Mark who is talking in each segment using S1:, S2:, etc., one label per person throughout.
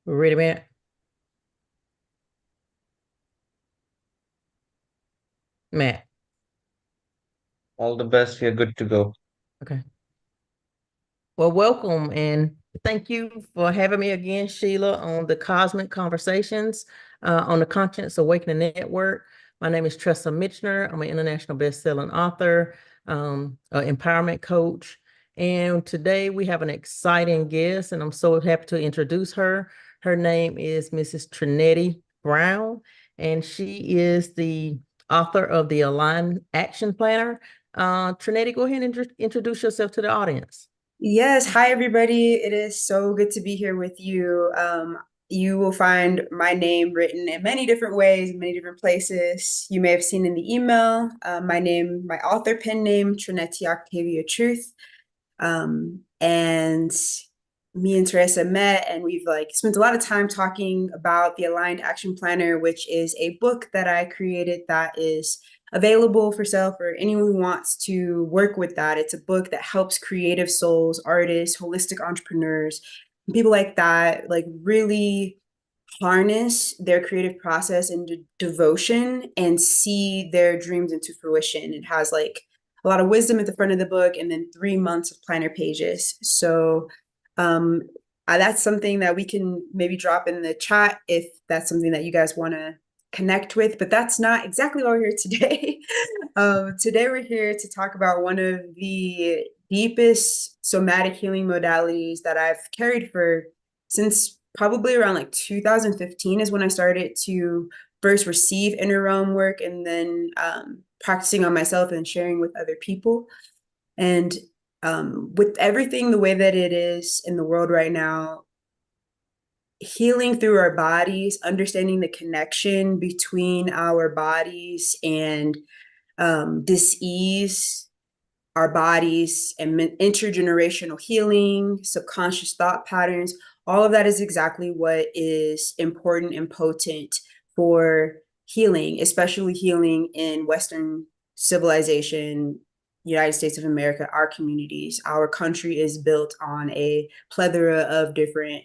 S1: Ready, Matt? Matt.
S2: All the best. We are good to go.
S1: Okay. Well, welcome and thank you for having me again, Sheila, on the Cosmic Conversations on the Conscience Awakening Network. My name is Tressa Mitchner. I'm an international best-selling author, empowerment coach. And today we have an exciting guest, and I'm so happy to introduce her. Her name is Mrs. Treneti Brown, and she is the author of the Aligned Action Planner. Treneti, go ahead and introduce yourself to the audience.
S3: Yes, hi everybody. It is so good to be here with you. You will find my name written in many different ways, in many different places. You may have seen in the email, my author pen name, Treneti Octavia Truth. And me and Teresa met and we've spent a lot of time talking about the Aligned Action Planner, which is a book that I created that is available for sale for anyone who wants to work with that. It's a book that helps creative souls, artists, holistic entrepreneurs, people like that, like really harness their creative process and devotion and see their dreams into fruition. It has like a lot of wisdom at the front of the book and then 3 months of planner pages. So um, that's something that we can maybe drop in the chat if that's something that you guys want to connect with, but that's not exactly why we're here today. Today we're here to talk about one of the deepest somatic healing modalities that I've carried for since probably around like 2015 is when I started to first receive inner realm work and then practicing on myself and sharing with other people. And with everything the way that it is in the world right now, healing through our bodies, understanding the connection between our bodies and dis-ease, our bodies, and intergenerational healing, subconscious thought patterns, all of that is exactly what is important and potent for healing, especially healing in Western civilization, United States of America, our communities. Our country is built on a plethora of different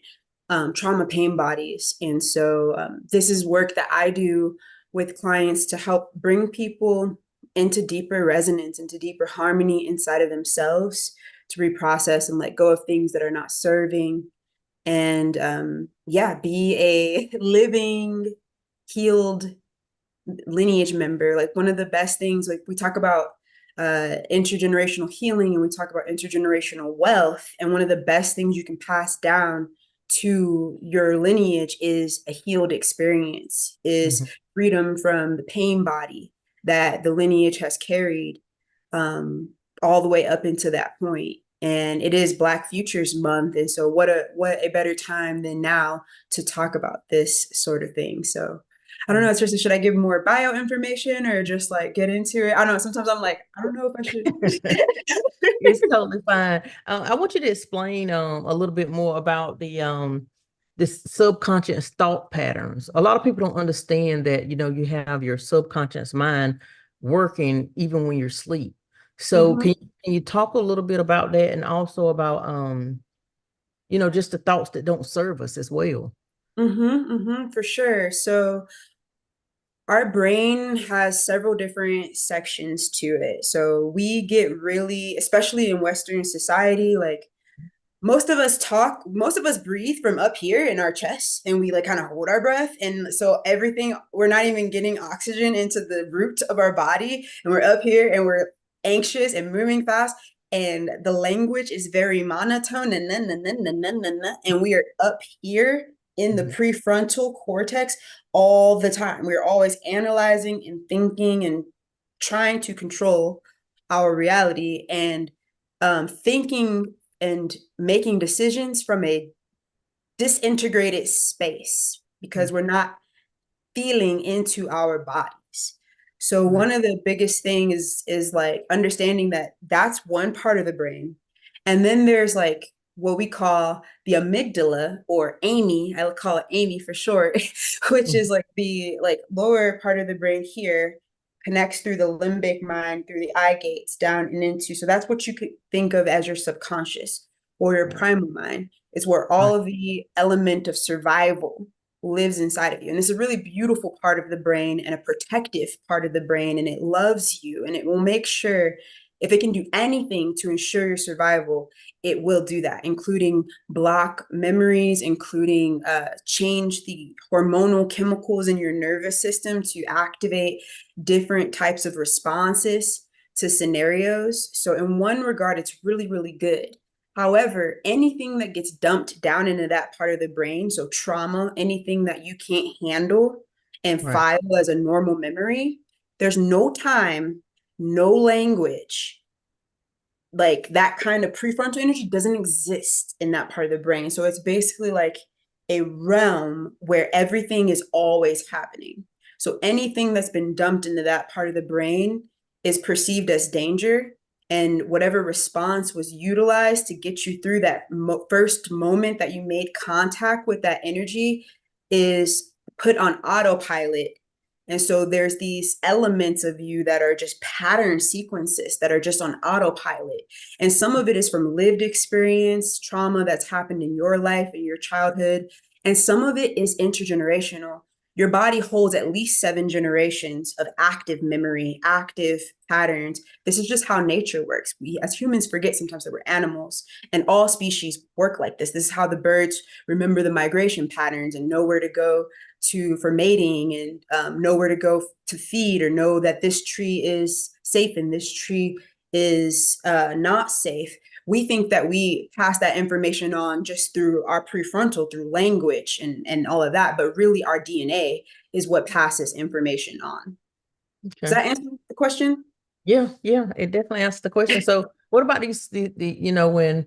S3: trauma pain bodies. And so this is work that I do with clients to help bring people into deeper resonance, into deeper harmony inside of themselves, to reprocess and let go of things that are not serving, and yeah, be a living, healed lineage member. Like one of the best things, like we talk about intergenerational healing and we talk about intergenerational wealth, and one of the best things you can pass down to your lineage is a healed experience, is
S1: Mhm.
S3: freedom from the pain body that the lineage has carried um, all the way up into that point. And it is Black Futures Month, and so what a better time than now to talk about this sort of thing. So I don't know, Trisha, should I give more bio information or just like get into it? I don't know. Sometimes I'm like, I don't know if I should.
S1: It's totally fine. I want you to explain a little bit more about the this subconscious thought patterns. A lot of people don't understand that, you have your subconscious mind working even when you're asleep. So
S3: Mm-hmm,
S1: can you talk a little bit about that and also about just the thoughts that don't serve us as well?
S3: for sure. So our brain has several different sections to it. So we get really, especially in Western society, like most of us breathe from up here in our chest and we like kind of hold our breath. And so everything, we're not even getting oxygen into the root of our body. And we're up here and we're anxious and moving fast. And the language is very monotone and we are up here in the
S1: Mhm.
S3: prefrontal cortex all the time. We're always analyzing and thinking and trying to control our reality and thinking and making decisions from a disintegrated space because we're not feeling into our bodies. So
S1: Right.
S3: one of the biggest things is like understanding that that's one part of the brain. And then there's like what we call the amygdala or Amy, I call it Amy for short, which
S1: Mhm.
S3: is like the like lower part of the brain here, connects through the limbic mind, through the eye gates down and into. So that's what you could think of as your subconscious. or your primal mind. It's where all of the element of survival lives inside of you. And it's a really beautiful part of the brain and a protective part of the brain. And it loves you, and it will make sure, if it can do anything to ensure your survival, it will do that, including block memories, including change the hormonal chemicals in your nervous system to activate different types of responses to scenarios. So in one regard, it's really, really good. However, anything that gets dumped down into that part of the brain, so trauma, anything that you can't handle and
S1: Right.
S3: file as a normal memory, there's no time, no language, like that kind of prefrontal energy doesn't exist in that part of the brain. So it's basically like a realm where everything is always happening. So anything that's been dumped into that part of the brain is perceived as danger. And whatever response was utilized to get you through that first moment that you made contact with that energy is put on autopilot. And so there's these elements of you that are just pattern sequences that are just on autopilot. And some of it is from lived experience, trauma that's happened in your life, in your childhood. And some of it is intergenerational. Your body holds at least 7 generations of active memory, active patterns. This is just how nature works. We as humans forget sometimes that we're animals, and all species work like this. This is how the birds remember the migration patterns and know where to go for mating, and know where to go to feed, or know that this tree is safe and this tree is not safe. We think that we pass that information on just through our prefrontal, through language and all of that, but really our DNA is what passes information on. Does that answer the question?
S1: Yeah, it definitely answers the question. So what about the when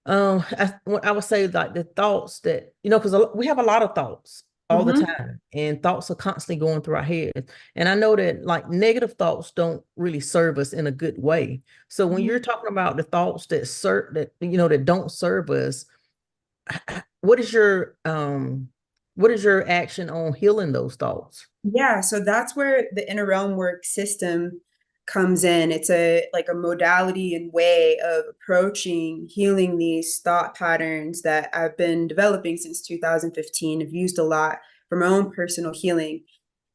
S1: I would say like the thoughts that, because we have a lot of thoughts all the time, and thoughts are constantly going through our heads. And I know that like negative thoughts don't really serve us in a good way. So when you're talking about the thoughts that don't serve us, what is your action on healing those thoughts?
S3: Yeah, so that's where the inner realm work system comes in. It's like a modality and way of approaching healing these thought patterns that I've been developing since 2015. I've used a lot for my own personal healing.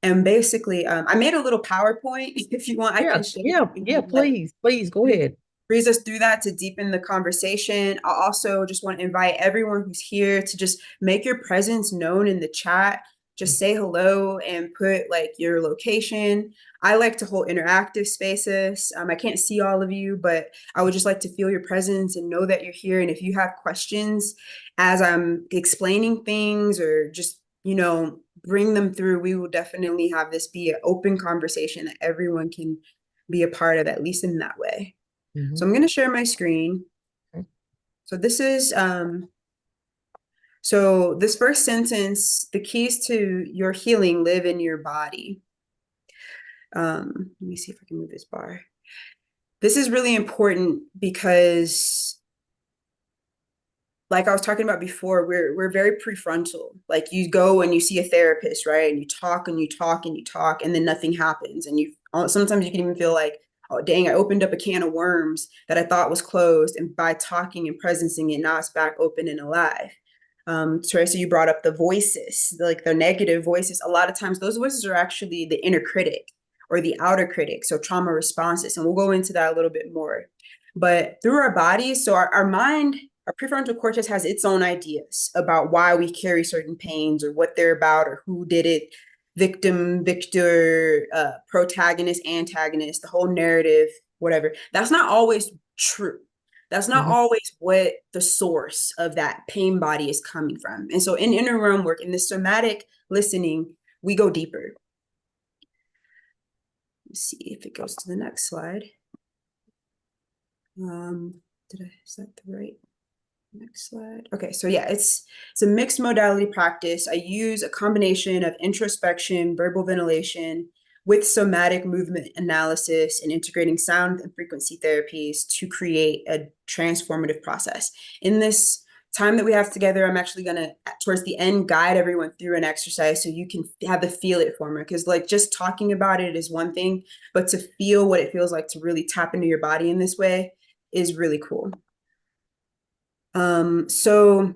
S3: And basically, I made a little PowerPoint. If you want, I can share it.
S1: Please go ahead.
S3: Breeze us through that to deepen the conversation. I also just want to invite everyone who's here to just make your presence known in the chat. Just say hello and put like your location. I like to hold interactive spaces. I can't see all of you, but I would just like to feel your presence and know that you're here. And if you have questions as I'm explaining things, or just, bring them through, we will definitely have this be an open conversation that everyone can be a part of, at least in that way. So I'm going to share my screen. So this is, so this first sentence, the keys to your healing live in your body. Let me see if I can move this bar. This is really important because, like I was talking about before, we're very prefrontal. Like you go and you see a therapist, right? And you talk and you talk and you talk, and then nothing happens. And sometimes you can even feel like, oh, dang, I opened up a can of worms that I thought was closed. And by talking and presencing it, now it's back open and alive. Teresa, you brought up the voices, like the negative voices. A lot of times those voices are actually the inner critic or the outer critic. So trauma responses. And we'll go into that a little bit more. But through our bodies, so our mind, our prefrontal cortex has its own ideas about why we carry certain pains or what they're about or who did it. Victim, victor, protagonist, antagonist, the whole narrative, whatever. That's not always true. That's not always what the source of that pain body is coming from. And so in inner realm work, in the somatic listening, we go deeper. Let's see if it goes to the next slide. Is that the right? Next slide. Okay, so yeah, it's a mixed modality practice. I use a combination of introspection, verbal ventilation, with somatic movement analysis and integrating sound and frequency therapies to create a transformative process. In this time that we have together, I'm actually going to, towards the end, guide everyone through an exercise so you can have the feel it former. Because like just talking about it is one thing, but to feel what it feels like to really tap into your body in this way is really cool. So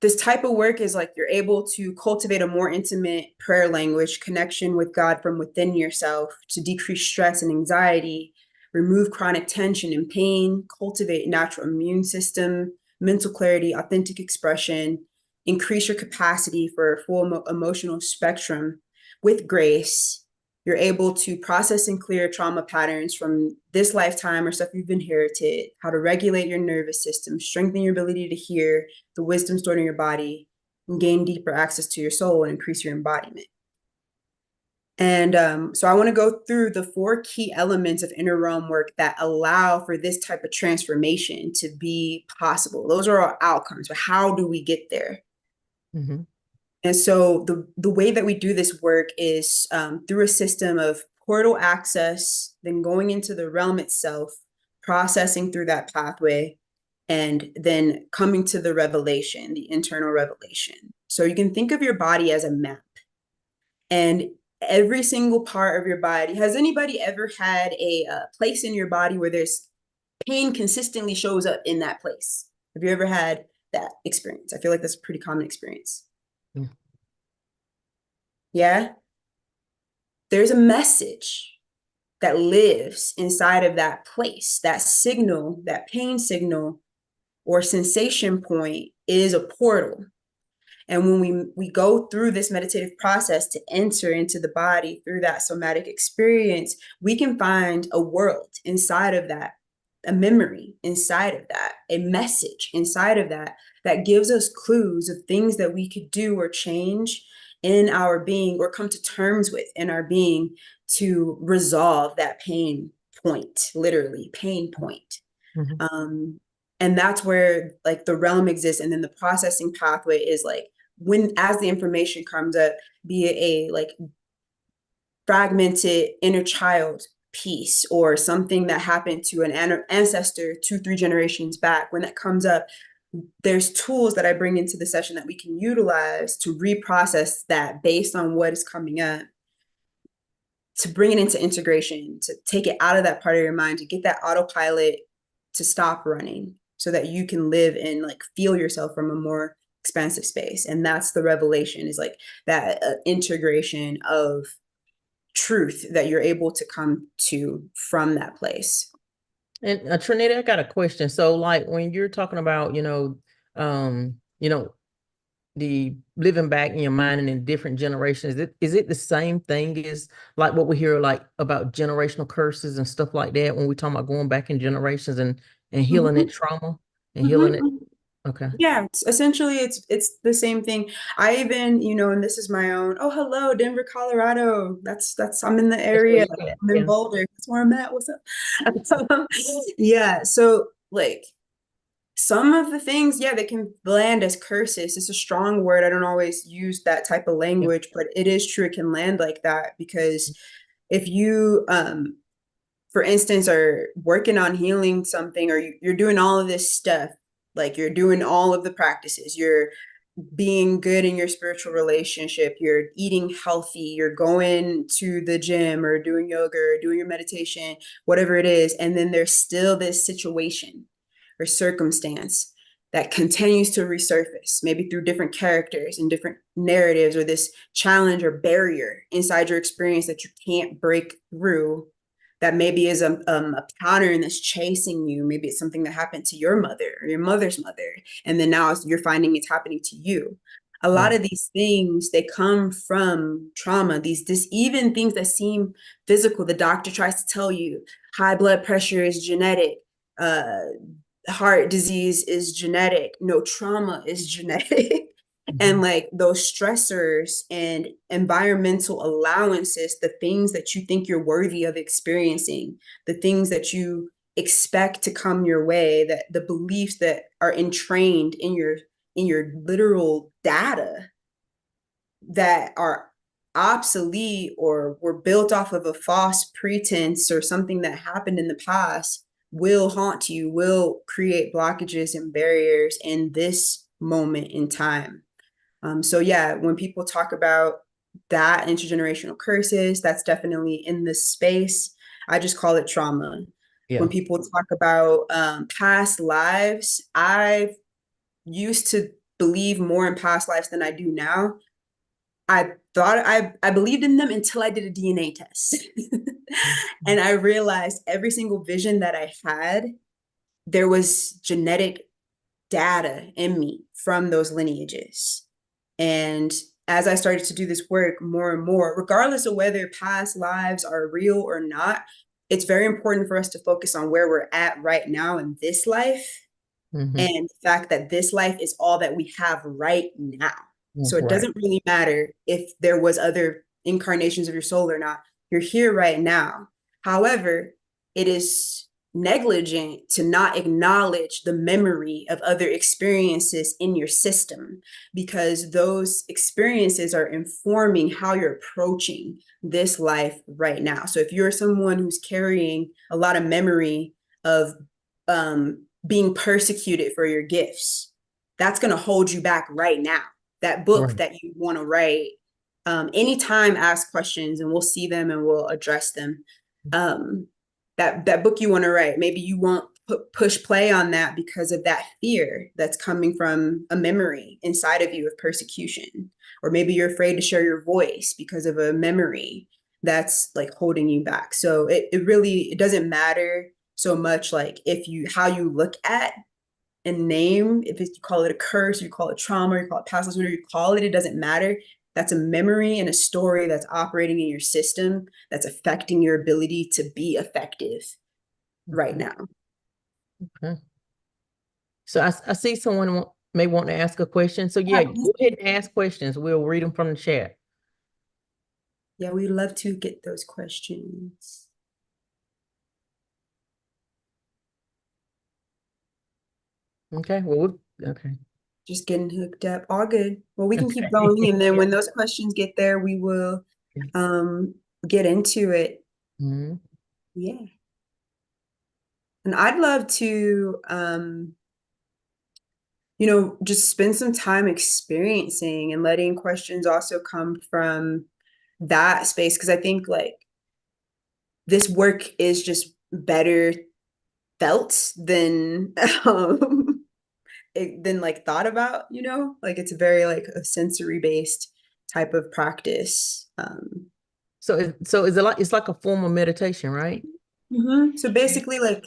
S3: this type of work is like you're able to cultivate a more intimate prayer language, connection with God from within yourself to decrease stress and anxiety, remove chronic tension and pain, cultivate natural immune system, mental clarity, authentic expression, increase your capacity for a full emotional spectrum with grace. You're able to process and clear trauma patterns from this lifetime or stuff you've inherited, how to regulate your nervous system, strengthen your ability to hear, the wisdom stored in your body, and gain deeper access to your soul and increase your embodiment. And so I want to go through the 4 key elements of inner realm work that allow for this type of transformation to be possible. Those are our outcomes, but how do we get there?
S1: Mm-hmm.
S3: And so the way that we do this work is through a system of portal access, then going into the realm itself, processing through that pathway, and then coming to the revelation, the internal revelation. So you can think of your body as a map, and every single part of your body. Has anybody ever had a place in your body where there's pain consistently shows up in that place? Have you ever had that experience? I feel like that's a pretty common experience.
S1: Yeah.
S3: Yeah. There's a message that lives inside of that place. That signal, that pain signal or sensation point is a portal. And when we go through this meditative process to enter into the body through that somatic experience, we can find a world inside of that, a memory inside of that, a message inside of that, that gives us clues of things that we could do or change in our being or come to terms with in our being to resolve that pain point, literally pain point.
S1: Mm-hmm.
S3: And that's where like the realm exists. And then the processing pathway is like, when as the information comes up, be it a like fragmented inner child piece or something that happened to an ancestor 2-3 generations back, when that comes up, there's tools that I bring into the session that we can utilize to reprocess that based on what is coming up, to bring it into integration, to take it out of that part of your mind, to get that autopilot to stop running so that you can live and like feel yourself from a more expansive space. And that's the revelation, is like that integration of truth that you're able to come to from that place.
S1: And Treneti, I got a question. So, like, when you're talking about, the living back in your mind and in different generations, is it the same thing as like what we hear like about generational curses and stuff like that when we talk about going back in generations and healing
S3: Mm-hmm.
S1: that trauma and healing it?
S3: Mm-hmm.
S1: Okay.
S3: Yeah, essentially it's the same thing. I even, and this is my own, oh, hello, Denver, Colorado. That's I'm in the
S1: That's where
S3: area.
S1: you at.
S3: I'm in
S1: Yeah.
S3: Boulder. That's where I'm at. What's up? Yeah, so like some of the things, yeah, they can land as curses. It's a strong word. I don't always use that type of
S1: Yeah.
S3: language, but it is true. It can land like that because if you for instance, are working on healing something, or you're doing all of this stuff, like you're doing all of the practices, you're being good in your spiritual relationship, you're eating healthy, you're going to the gym or doing yoga or doing your meditation, whatever it is, and then there's still this situation or circumstance that continues to resurface, maybe through different characters and different narratives, or this challenge or barrier inside your experience that you can't break through, that maybe is a pattern that's chasing you. Maybe it's something that happened to your mother or your mother's mother, and then now you're finding it's happening to you. A lot
S1: Right.
S3: of these things, they come from trauma. Even things that seem physical. The doctor tries to tell you high blood pressure is genetic, heart disease is genetic, no, trauma is genetic. And
S1: Mhm.
S3: like those stressors and environmental allowances, the things that you think you're worthy of experiencing, the things that you expect to come your way, that the beliefs that are entrained in your literal data that are obsolete or were built off of a false pretense or something that happened in the past, will haunt you, will create blockages and barriers in this moment in time. So yeah, when people talk about that intergenerational curses, that's definitely in this space. I just call it trauma. When
S1: Yeah.
S3: people talk about past lives, I used to believe more in past lives than I do now. I thought I believed in them until I did a DNA test. And I realized every single vision that I had, there was genetic data in me from those lineages. And as I started to do this work more and more, regardless of whether past lives are real or not, it's very important for us to focus on where we're at right now in this life,
S1: Mm-hmm.
S3: and the fact that this life is all that we have right now. So it
S1: Right.
S3: doesn't really matter if there was other incarnations of your soul or not. You're here right now. However, it is negligent to not acknowledge the memory of other experiences in your system, because those experiences are informing how you're approaching this life right now. So if you're someone who's carrying a lot of memory of being persecuted for your gifts, that's going to hold you back right now. That book
S1: Right.
S3: that you want to write, anytime ask questions and we'll see them and we'll address them. um, that book you want to write, maybe you won't push play on that because of that fear that's coming from a memory inside of you of persecution, or maybe you're afraid to share your voice because of a memory that's like holding you back. So it really, it doesn't matter so much like if you, how you look at and name, if it's, you call it a curse, you call it trauma, you call it past lives, whatever you call it, it doesn't matter. That's a memory and a story that's operating in your system that's affecting your ability to be effective right
S1: Okay.
S3: now.
S1: Okay. So I see someone may want to ask a question. So yeah,
S3: Yeah,
S1: go ahead and ask questions. We'll read them from the chat.
S3: yeah, we'd love to get those questions.
S1: Okay. Well, okay.
S3: Just getting hooked up. All good. Well, we can keep
S1: Okay.
S3: going, and then when those questions get there, we will um get into it.
S1: Mhm.
S3: Yeah. And I'd love to just spend some time experiencing and letting questions also come from that space. Because I think like this work is just better felt than than like thought about, like it's a very like a sensory based type of practice.
S1: So is it like it's like a form of meditation, right?
S3: So basically like,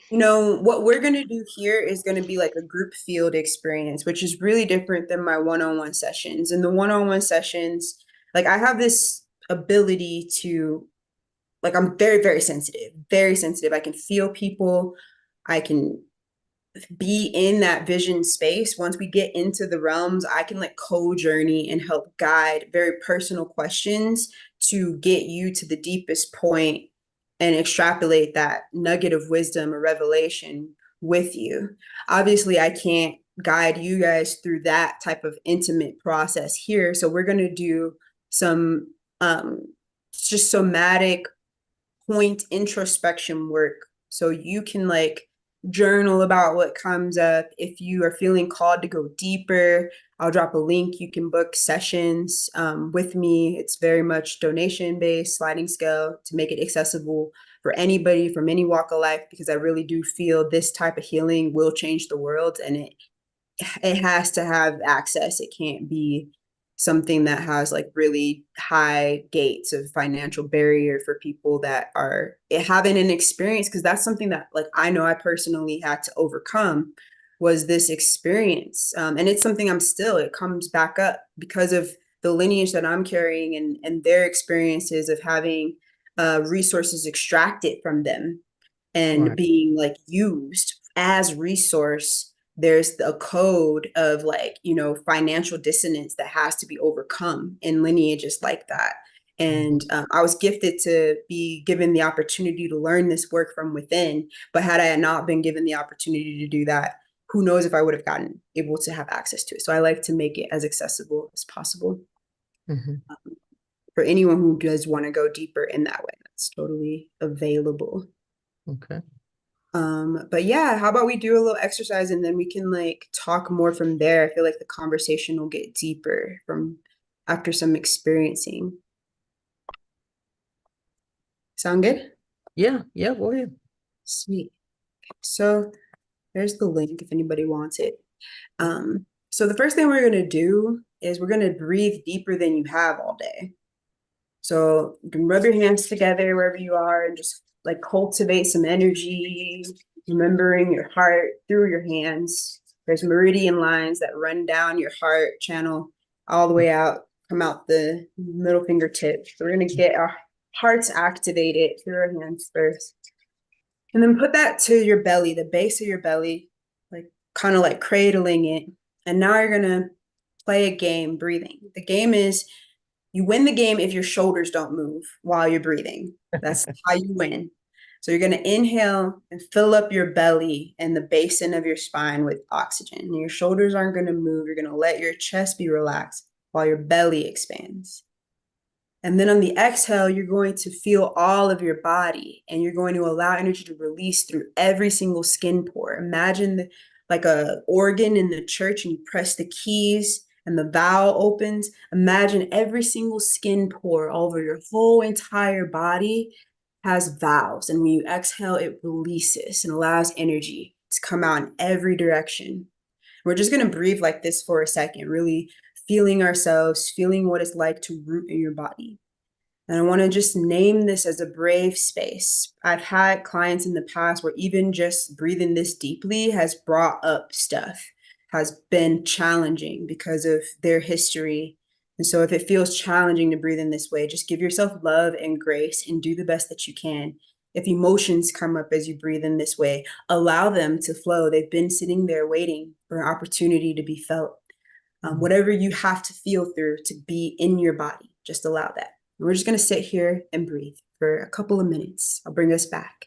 S3: what we're going to do here is going to be like a group field experience, which is really different than my one-on-one sessions. In the one-on-one sessions, like I have this ability to, like, I'm very, very sensitive, very sensitive. I can feel people. I can be in that vision space. Once we get into the realms, I can like co-journey and help guide very personal questions to get you to the deepest point and extrapolate that nugget of wisdom or revelation with you. Obviously, I can't guide you guys through that type of intimate process here. So we're going to do some just somatic point introspection work, so you can like journal about what comes up. If you are feeling called to go deeper, I'll drop a link. You can book sessions with me. It's very much donation based, sliding scale to make it accessible for anybody from any walk of life, because I really do feel this type of healing will change the world, and it has to have access. It can't be something that has like really high gates of financial barrier for people that are having an experience, because that's something that like I know I personally had to overcome, was this experience. And it's something it comes back up because of the lineage that I'm carrying, and their experiences of having resources extracted from them and
S1: Right.
S3: being like used as resource. There's a code of like, financial dissonance that has to be overcome in lineages like that. And I was gifted to be given the opportunity to learn this work from within. But had I not been given the opportunity to do that, who knows if I would have gotten able to have access to it. So I like to make it as accessible as possible
S1: Mhm.
S3: for anyone who does want to go deeper in that way. That's totally available.
S1: Okay.
S3: But yeah, how about we do a little exercise and then we can like talk more from there. I feel like the conversation will get deeper from after some experiencing. Sound good?
S1: Yeah, go ahead.
S3: Sweet. So there's the link if anybody wants it. So the first thing we're going to do is we're going to breathe deeper than you have all day. So you can rub your hands together wherever you are and just like cultivate some energy, remembering your heart through your hands. There's meridian lines that run down your heart channel all the way out, come out the middle fingertips. So we're going to get our hearts activated through our hands first. And then put that to your belly, the base of your belly, like kind of like cradling it. And now you're going to play a game breathing. The game is you win the game if your shoulders don't move while you're breathing. That's how you win. So you're going to inhale and fill up your belly and the basin of your spine with oxygen. And your shoulders aren't going to move. You're going to let your chest be relaxed while your belly expands. And then on the exhale, you're going to feel all of your body and you're going to allow energy to release through every single skin pore. Imagine like a organ in the church and you press the keys and the valve opens. Imagine every single skin pore over your whole entire body has valves. And when you exhale, it releases and allows energy to come out in every direction. We're just going to breathe like this for a second, really feeling ourselves, feeling what it's like to root in your body. And I want to just name this as a brave space. I've had clients in the past where even just breathing this deeply has brought up stuff, has been challenging because of their history. And so if it feels challenging to breathe in this way, just give yourself love and grace and do the best that you can. If emotions come up as you breathe in this way, allow them to flow. They've been sitting there waiting for an opportunity to be felt. Whatever you have to feel through to be in your body, just allow that. And we're just going to sit here and breathe for a couple of minutes. I'll bring us back.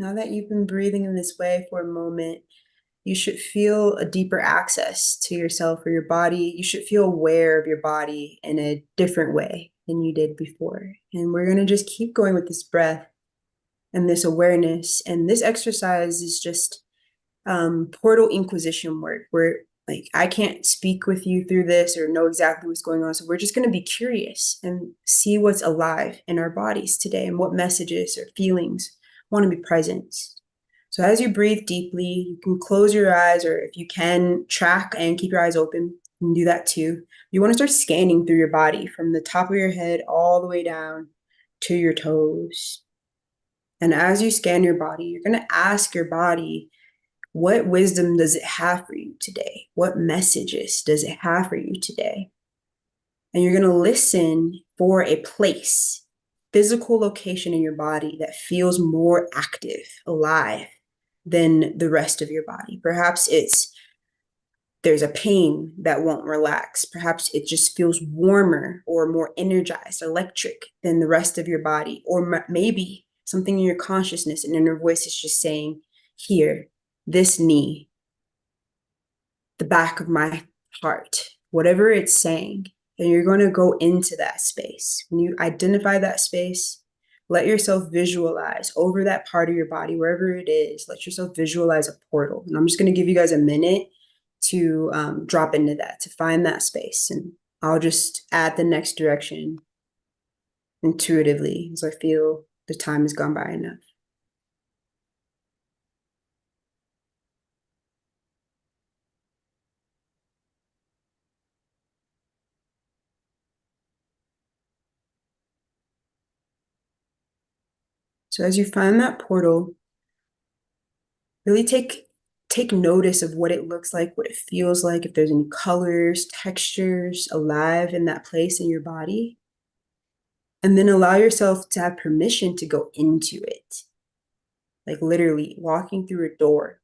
S3: Now that you've been breathing in this way for a moment, you should feel a deeper access to yourself or your body. You should feel aware of your body in a different way than you did before. And we're going to just keep going with this breath and this awareness. And this exercise is just portal inquisition work where like I can't speak with you through this or know exactly what's going on. So we're just going to be curious and see what's alive in our bodies today and what messages or feelings want to be present. So as you breathe deeply, you can close your eyes, or if you can track and keep your eyes open, you can do that too. You want to start scanning through your body from the top of your head all the way down to your toes. And as you scan your body, you're going to ask your body, what wisdom does it have for you today? What messages does it have for you today? And you're going to listen for a place, physical location in your body that feels more active, alive than the rest of your body. Perhaps there's a pain that won't relax. Perhaps it just feels warmer or more energized, electric than the rest of your body. Or maybe something in your consciousness and inner voice is just saying, here, this knee, the back of my heart, whatever it's saying. And you're going to go into that space. When you identify that space, let yourself visualize over that part of your body, wherever it is. Let yourself visualize a portal. And I'm just going to give you guys a minute to drop into that, to find that space. And I'll just add the next direction intuitively as I feel the time has gone by enough. So as you find that portal, really take notice of what it looks like, what it feels like, if there's any colors, textures alive in that place in your body. And then allow yourself to have permission to go into it. Like literally walking through a door.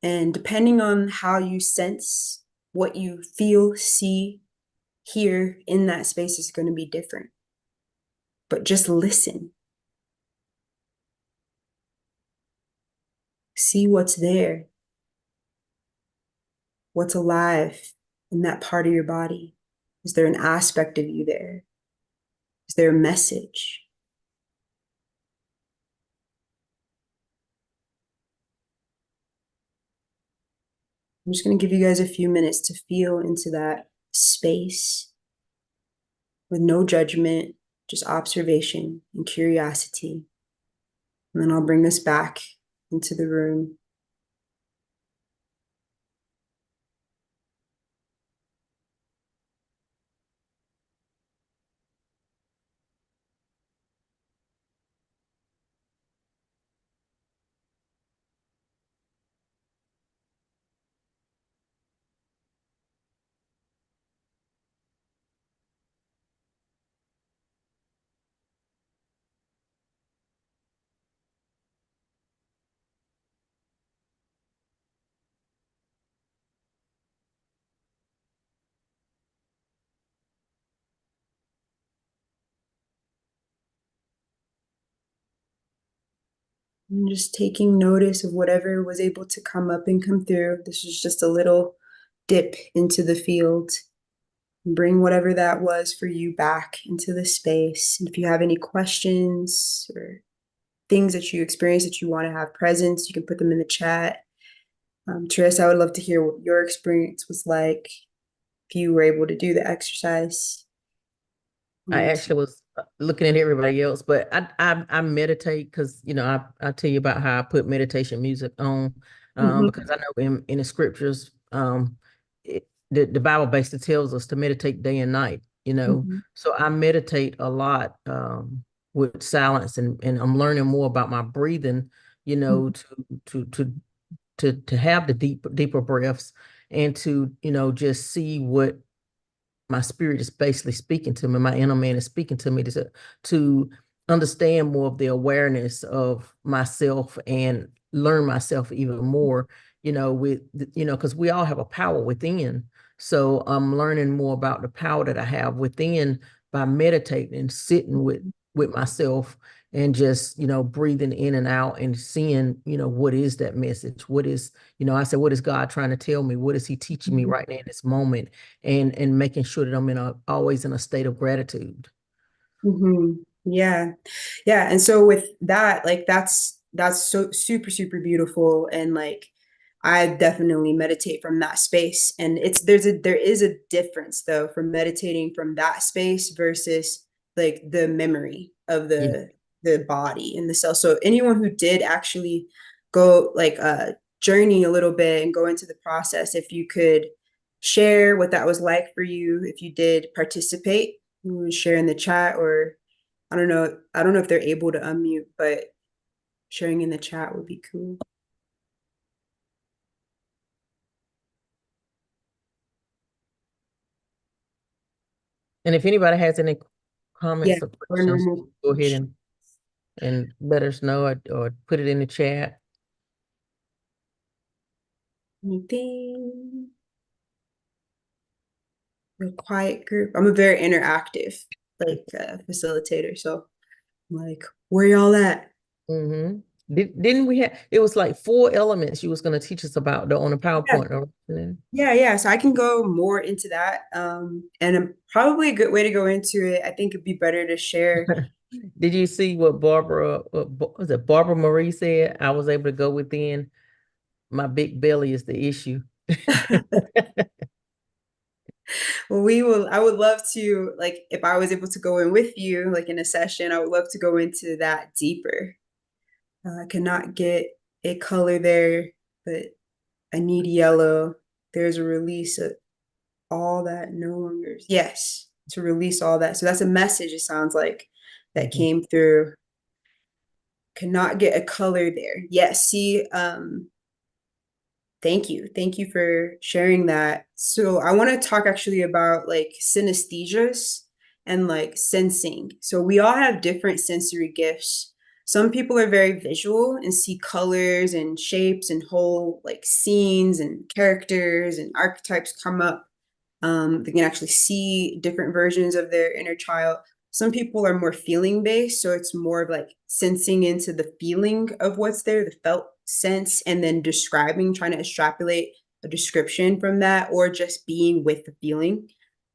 S3: And depending on how you sense what you feel, see, hear in that space is going to be different. But just listen. See what's there. What's alive in that part of your body? Is there an aspect of you there? Is there a message? I'm just going to give you guys a few minutes to feel into that space with no judgment, just observation and curiosity. And then I'll bring this back into the room. And just taking notice of whatever was able to come up and come through. This is just a little dip into the field. Bring whatever that was for you back into the space. And if you have any questions or things that you experience that you want to have present, you can put them in the chat. Therese, I would love to hear what your experience was like if you were able to do the exercise.
S1: I actually was looking at everybody else, but I meditate because I tell you about how I put meditation music on because I know in the scriptures the Bible basically tells us to meditate day and night, so I meditate a lot with silence and I'm learning more about my breathing, to have the deeper breaths and to just see what my spirit is basically speaking to me. My inner man is speaking to me to understand more of the awareness of myself and learn myself even more, because we all have a power within. So I'm learning more about the power that I have within by meditating and sitting with myself and just, breathing in and out and seeing, what is that message? What is, I said, what is God trying to tell me? What is he teaching me right now in this moment? And making sure that I'm always in a state of gratitude.
S3: Yeah. Yeah. And so with that, like that's so super, super beautiful. And like I definitely meditate from that space. And there is a difference though from meditating from that space versus like the memory of
S1: Yeah.
S3: the body and the cell. So anyone who did actually go like journey a little bit and go into the process, if you could share what that was like for you, if you did participate, you would share in the chat, or I don't know. I don't know if they're able to unmute, but sharing in the chat would be cool.
S1: And if anybody has any
S3: Yeah,
S1: comments or
S3: or
S1: questions,
S3: normal.
S1: go ahead and let us know or put it in the chat.
S3: Anything? A quiet group. I'm a very interactive like facilitator, so I'm like, where y'all at?
S1: Mm-hmm. Didn't we have, it was like 4 elements you was going to teach us about on the
S3: Yeah.
S1: PowerPoint.
S3: Yeah. So I can go more into that. And probably a good way to go into it, I think it'd be better to share.
S1: Did you see what was it Barbara Marie said? I was able to go within. My big belly is the issue.
S3: Well, I would love to, like, if I was able to go in with you, like in a session, I would love to go into that deeper. I cannot get a color there, but I need yellow. There's a release of all that no longer, yes, to release all that. So that's a message, it sounds like, that came through. Cannot get a color there. Yes, see, thank you. Thank you for sharing that. So I want to talk actually about like synesthesias and like sensing. So we all have different sensory gifts. Some people are very visual and see colors and shapes and whole like scenes and characters and archetypes come up. They can actually see different versions of their inner child. Some people are more feeling based, so it's more of like sensing into the feeling of what's there, the felt sense, and then describing, trying to extrapolate a description from that, or just being with the feeling.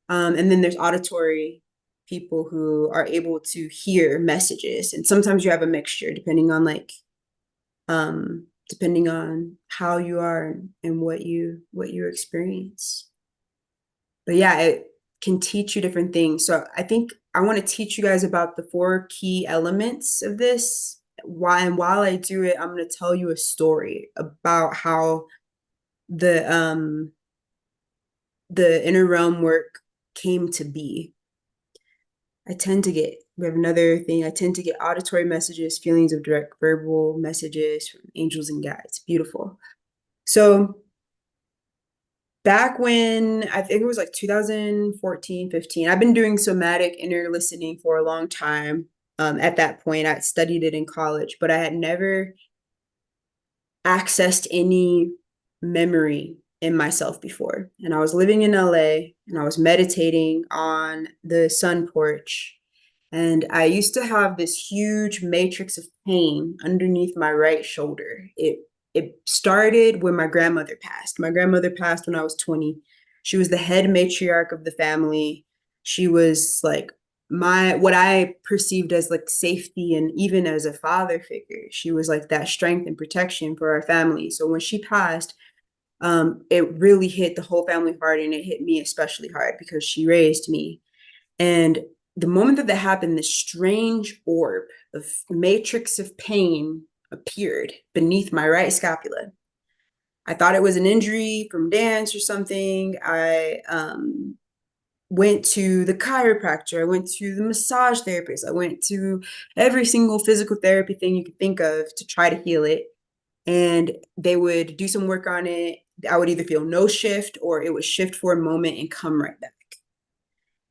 S3: And then there's auditory people who are able to hear messages, and sometimes you have a mixture depending on how you are and what you experience. But yeah, it can teach you different things. So I think I want to teach you guys about the 4 key elements of this. While I do it, I'm going to tell you a story about how the inner realm work came to be. We have another thing. I tend to get auditory messages, feelings of direct verbal messages from angels and guides. Beautiful. So back when I think it was like 2014, 15, I've been doing somatic inner listening for a long time. At that point, I studied it in college, but I had never accessed any memory in myself before. And I was living in LA and I was meditating on the sun porch. And I used to have this huge matrix of pain underneath my right shoulder. It started when my grandmother passed. My grandmother passed when I was 20. She was the head matriarch of the family. She was like what I perceived as like safety, and even as a father figure. She was like that strength and protection for our family. So when she passed, it really hit the whole family hard, and it hit me especially hard because she raised me. And the moment that happened, this strange orb of matrix of pain appeared beneath my right scapula. I thought it was an injury from dance or something. I went to the chiropractor. I went to the massage therapist. I went to every single physical therapy thing you could think of to try to heal it. And they would do some work on it. I would either feel no shift or it would shift for a moment and come right back.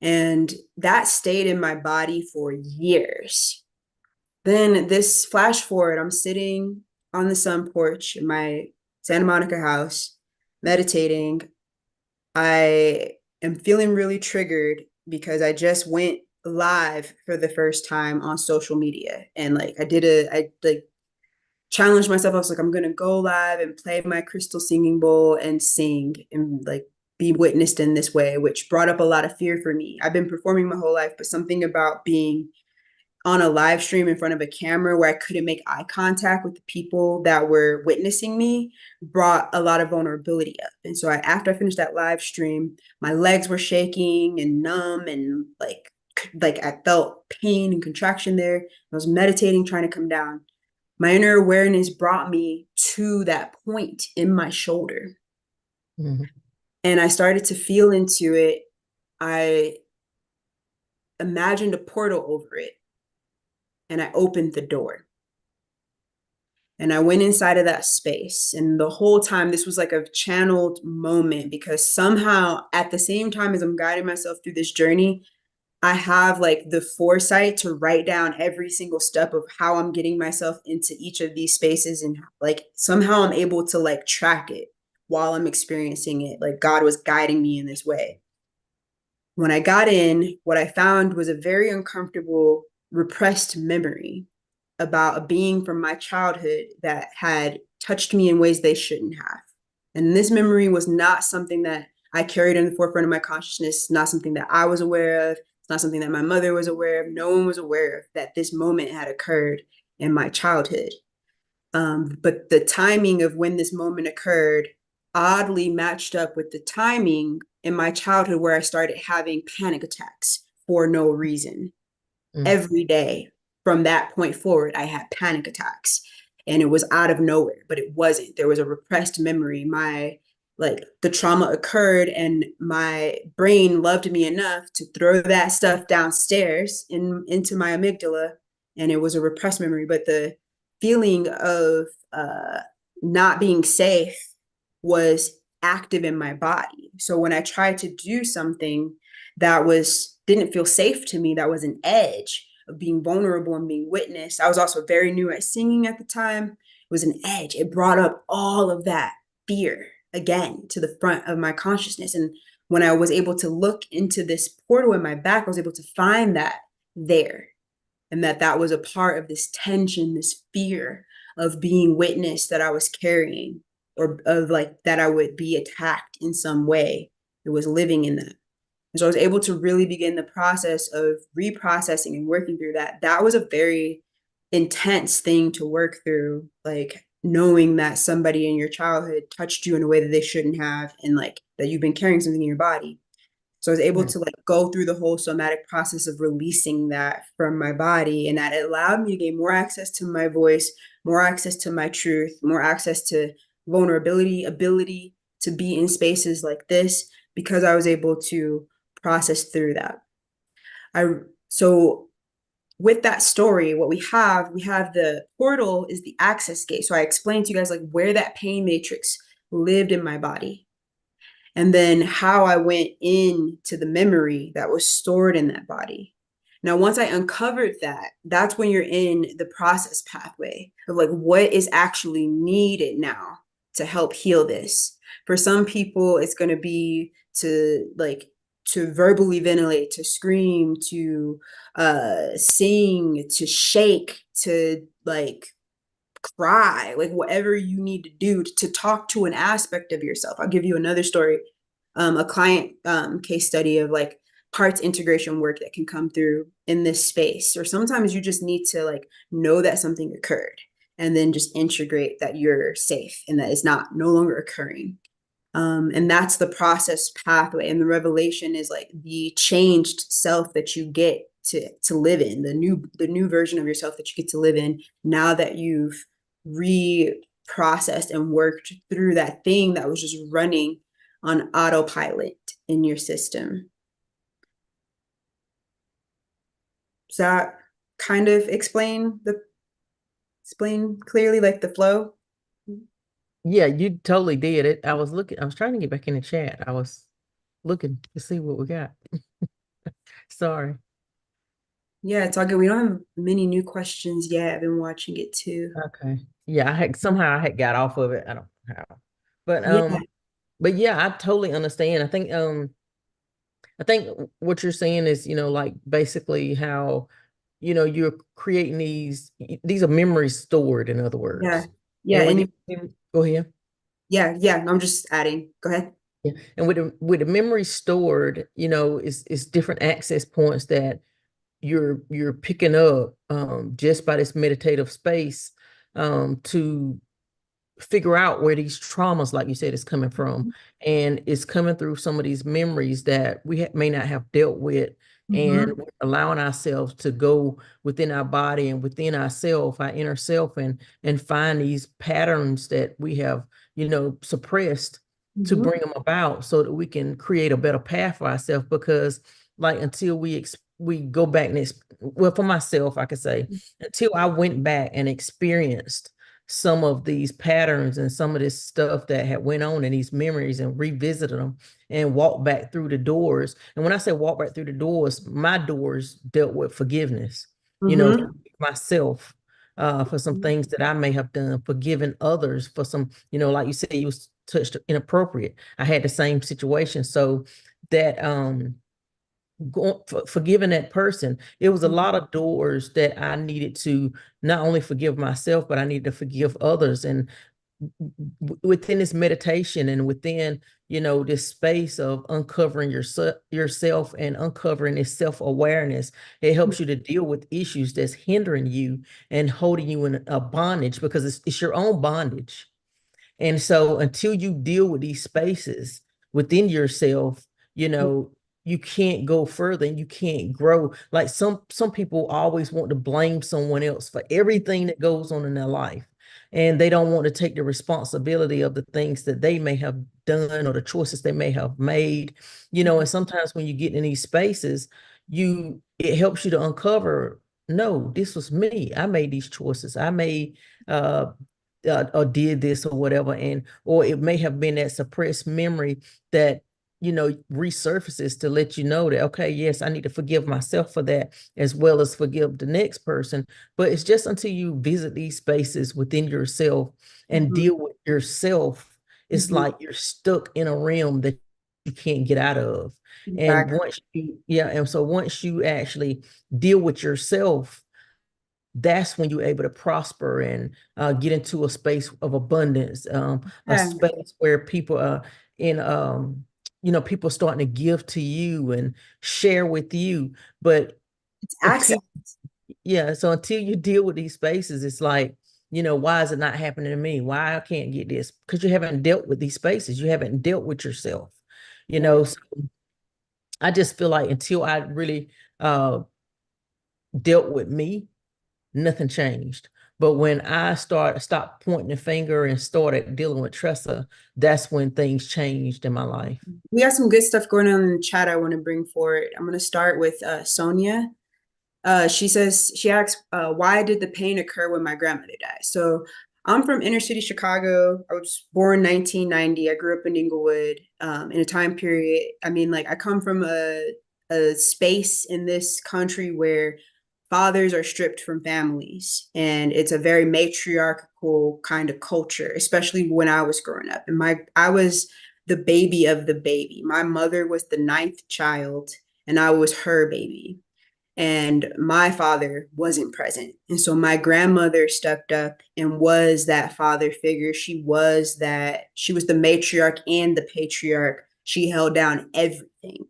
S3: And that stayed in my body for years. Then this flash forward, I'm sitting on the sun porch in my Santa Monica house, meditating. I am feeling really triggered because I just went live for the first time on social media. And like I like challenged myself. I was like, I'm gonna go live and play my crystal singing bowl and sing and like be witnessed in this way, which brought up a lot of fear for me. I've been performing my whole life, but something about being on a live stream in front of a camera where I couldn't make eye contact with the people that were witnessing me brought a lot of vulnerability up. And so after I finished that live stream, my legs were shaking and numb, and like I felt pain and contraction there. I was meditating, trying to come down. My inner awareness brought me to that point in my shoulder.
S1: Mm-hmm.
S3: And I started to feel into it. I imagined a portal over it. And I opened the door. And I went inside of that space. And the whole time, this was like a channeled moment, because somehow at the same time as I'm guiding myself through this journey, I have like the foresight to write down every single step of how I'm getting myself into each of these spaces. And like somehow I'm able to like track it while I'm experiencing it. Like God was guiding me in this way. When I got in, what I found was a very uncomfortable, repressed memory about a being from my childhood that had touched me in ways they shouldn't have. And this memory was not something that I carried in the forefront of my consciousness, not something that I was aware of. It's not something that my mother was aware of. No one was aware of that this moment had occurred in my childhood. But the timing of when this moment occurred oddly matched up with the timing in my childhood where I started having panic attacks for no reason. Every day from that point forward, I had panic attacks, and it was out of nowhere, but it wasn't. There was a repressed memory. My like the trauma occurred and my brain loved me enough to throw that stuff downstairs into my amygdala, and it was a repressed memory. But the feeling of not being safe was active in my body. So when I tried to do something that was didn't feel safe to me, that was an edge of being vulnerable and being witnessed. I was also very new at singing at the time. It was an edge. It brought up all of that fear again to the front of my consciousness. And when I was able to look into this portal in my back, I was able to find that there, and that was a part of this tension, this fear of being witnessed that I was carrying, or of like that I would be attacked in some way. It was living in that. And so I was able to really begin the process of reprocessing and working through that. That was a very intense thing to work through, like knowing that somebody in your childhood touched you in a way that they shouldn't have, and like that you've been carrying something in your body. So I was able to like go through the whole somatic process of releasing that from my body, and that it allowed me to gain more access to my voice, more access to my truth, more access to vulnerability, ability to be in spaces like this, because I was able to process through that. So with that story, what we have the portal is the access gate. So I explained to you guys like where that pain matrix lived in my body, and then how I went into the memory that was stored in that body. Now, once I uncovered that, that's when you're in the process pathway of like what is actually needed now to help heal this. For some people, it's going to be to verbally ventilate, to scream, to sing, to shake, to like cry, like whatever you need to do to talk to an aspect of yourself. I'll give you another story, a client case study of like parts integration work that can come through in this space. Or sometimes you just need to like know that something occurred and then just integrate that you're safe and that it's not no longer occurring. And that's the process pathway. And the revelation is like the changed self that you get to live in, the new version of yourself that you get to live in now that you've reprocessed and worked through that thing that was just running on autopilot in your system. Does that kind of explain clearly like the flow?
S1: Yeah, you totally did it. I was trying to get back in the chat. I was looking to see what we got. Sorry.
S3: Yeah, it's all good. We don't have many new questions yet. I've been watching it too.
S1: Okay. Yeah, I had got off of it. I don't know how. But
S3: Yeah,
S1: but yeah, I totally understand. I think what you're saying is, like basically how, you're creating these are memories stored, in other
S3: yeah,
S1: words.
S3: yeah.
S1: And with
S3: And
S1: go ahead.
S3: yeah. I'm just adding. Go ahead.
S1: Yeah. And with the memory stored, it's different access points that you're picking up just by this meditative space to figure out where these traumas, like you said, is coming from. And it's coming through some of these memories that we may not have dealt with. And
S3: Mm-hmm.
S1: we're allowing ourselves to go within our body and within ourself, our inner self, and find these patterns that we have, suppressed, to
S3: Mm-hmm.
S1: bring them about so that we can create a better path for ourselves. Because like until we go back and well, for myself, I could say, until I went back and experienced some of these patterns and some of this stuff that had went on in these memories and revisited them and walked back through the doors. And when I say walk back through the doors, my doors dealt with forgiveness,
S3: Mm-hmm.
S1: myself for some things that I may have done, forgiving others for some, like you said, you was touched inappropriate. I had the same situation. So that forgiving that person, it was a lot of doors that I needed to not only forgive myself, but I needed to forgive others. And within this meditation and within, this space of uncovering yourself and uncovering this self-awareness, it helps you to deal with issues that's hindering you and holding you in a bondage, because it's your own bondage. And so until you deal with these spaces within yourself, you can't go further and you can't grow. Like some people always want to blame someone else for everything that goes on in their life. and they don't want to take the responsibility of the things that they may have done or the choices they may have made, and sometimes when you get in these spaces, it helps you to uncover, no, this was me. I made these choices. I made or did this or whatever, or it may have been that suppressed memory that resurfaces to let you know that, okay, yes, I need to forgive myself for that as well as forgive the next person. But it's just until you visit these spaces within yourself and deal with yourself, it's like you're stuck in a realm that you can't get out of. And once you actually deal with yourself, that's when you're able to prosper and get into a space of abundance, a space where people are in, people starting to give to you and share with you. But
S3: It's access.
S1: so until you deal with these spaces, it's like, why is it not happening to me? Why I can't get this? Because you haven't dealt with these spaces. You haven't dealt with yourself, So I just feel like until I really dealt with me, nothing changed. But when I stopped pointing the finger and started dealing with Tressa, that's when things changed in my life.
S3: We got some good stuff going on in the chat I want to bring forward. I'm going to start with Sonia. She asks, why did the pain occur when my grandmother died? So I'm from inner city Chicago. I was born 1990. I grew up in Inglewood, in a time period. I mean, like, I come from a space in this country where fathers are stripped from families, and it's a very matriarchal kind of culture, especially when I was growing up. And I was the baby of the baby. My mother was the ninth child, and I was her baby. And my father wasn't present. And so my grandmother stepped up and was that father figure. She was the matriarch and the patriarch. She held down everything.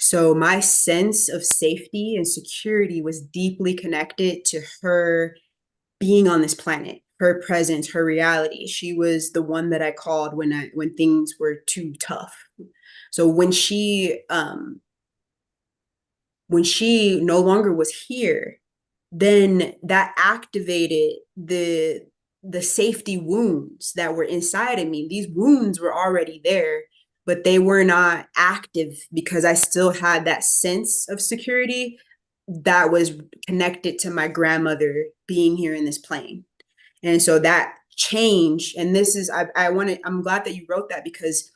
S3: So my sense of safety and security was deeply connected to her being on this planet, her presence, her reality. She was the one that I called when things were too tough. So when she no longer was here, then that activated the safety wounds that were inside of me. These wounds were already there, but they were not active because I still had that sense of security that was connected to my grandmother being here in this plane. And so that changed. And this is, I'm glad that you wrote that, because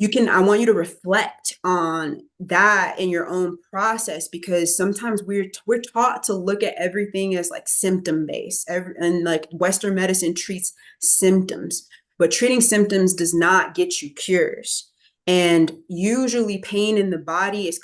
S3: I want you to reflect on that in your own process, because sometimes we're taught to look at everything as like symptom based, and like Western medicine treats symptoms, but treating symptoms does not get you cures. And usually pain in the body it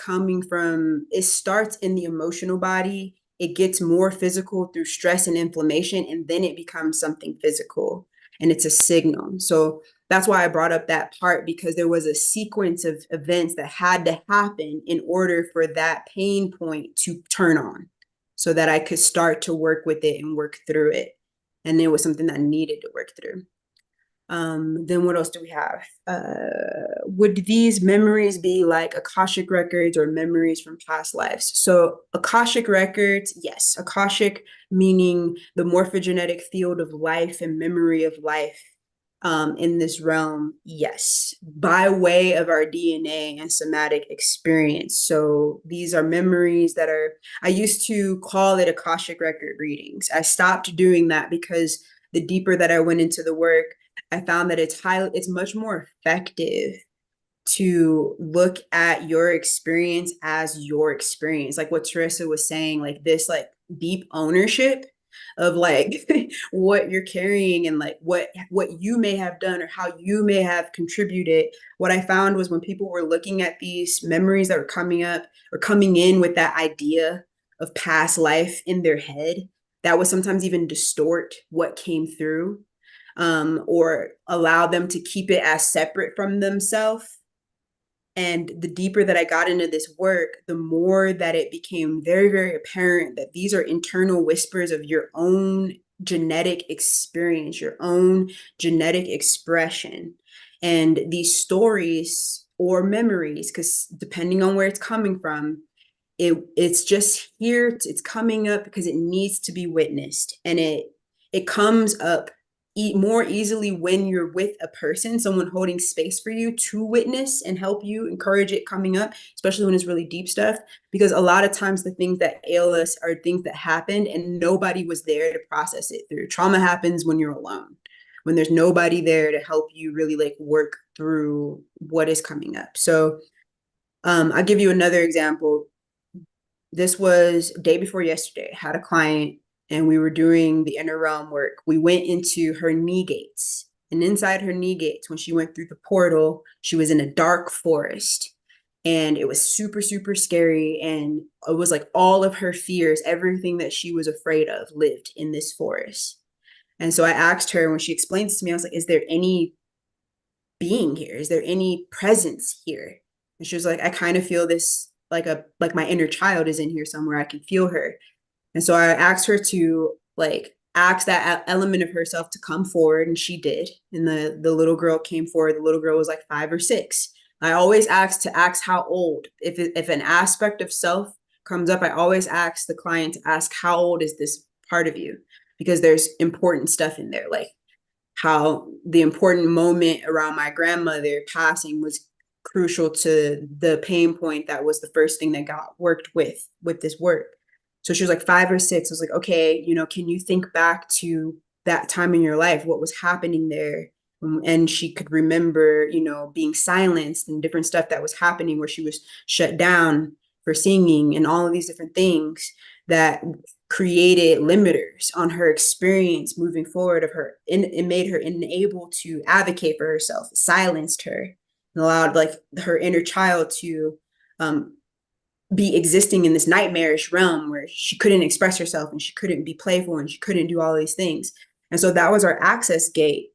S3: starts in the emotional body. It gets more physical through stress and inflammation, and then it becomes something physical, and it's a signal. So that's why I brought up that part, because there was a sequence of events that had to happen in order for that pain point to turn on, so that I could start to work with it and work through it. And it was something that I needed to work through. Then what else do we have? Would these memories be like Akashic records or memories from past lives? So Akashic records, yes. Akashic meaning the morphogenetic field of life and memory of life. In this realm, yes, by way of our DNA and somatic experience. So these are memories I used to call it Akashic record readings. I stopped doing that because the deeper that I went into the work, I found that it's much more effective to look at your experience as your experience. Like what Teresa was saying, like this, like deep ownership of like what you're carrying, and like what you may have done or how you may have contributed. What I found was when people were looking at these memories that were coming up or coming in with that idea of past life in their head, that would sometimes even distort what came through, or allow them to keep it as separate from themselves. And the deeper that I got into this work, the more that it became very, very apparent that these are internal whispers of your own genetic experience, your own genetic expression. And these stories or memories, because depending on where it's coming from, it's just here, it's coming up because it needs to be witnessed. And it comes up more easily when you're with a person, someone holding space for you to witness and help you encourage it coming up, especially when it's really deep stuff. Because a lot of times the things that ail us are things that happened and nobody was there to process it through. Trauma happens when you're alone, when there's nobody there to help you really like work through what is coming up. So I'll give you another example. This was day before yesterday. I had a client and we were doing the inner realm work. We went into her knee gates. And inside her knee gates, when she went through the portal, she was in a dark forest. And it was super, super scary. And it was like all of her fears, everything that she was afraid of lived in this forest. And so I asked her when she explained this to me, I was like, is there any being here? Is there any presence here? And she was like, I kind of feel this like my inner child is in here somewhere. I can feel her. And so I asked her to like ask that element of herself to come forward, and she did. And the little girl came forward. The little girl was like 5 or 6. I always ask to ask how old. If an aspect of self comes up, I always ask the client to ask how old is this part of you, because there's important stuff in there, like how the important moment around my grandmother passing was crucial to the pain point that was the first thing that got worked with this work. So she was like 5 or 6. I was like, okay, can you think back to that time in your life? What was happening there? And she could remember, being silenced and different stuff that was happening where she was shut down for singing and all of these different things that created limiters on her experience moving forward of her. And it made her unable to advocate for herself, silenced her, and allowed like her inner child to be existing in this nightmarish realm where she couldn't express herself and she couldn't be playful and she couldn't do all these things. And so that was our access gate.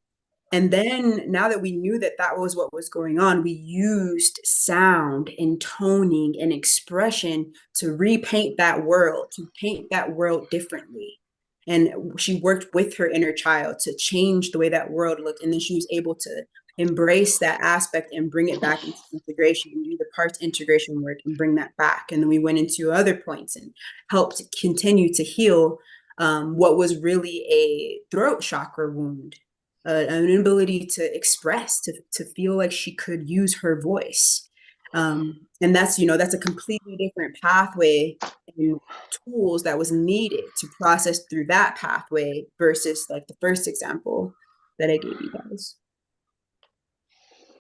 S3: And then now that we knew that that was what was going on, we used sound and toning and expression to repaint that world, to paint that world differently. And she worked with her inner child to change the way that world looked. And then she was able to embrace that aspect and bring it back into integration and do the parts integration work and bring that back. And then we went into other points and helped continue to heal what was really a throat chakra wound, an inability to express, to feel like she could use her voice. And that's a completely different pathway and tools that was needed to process through that pathway versus like the first example that I gave you guys.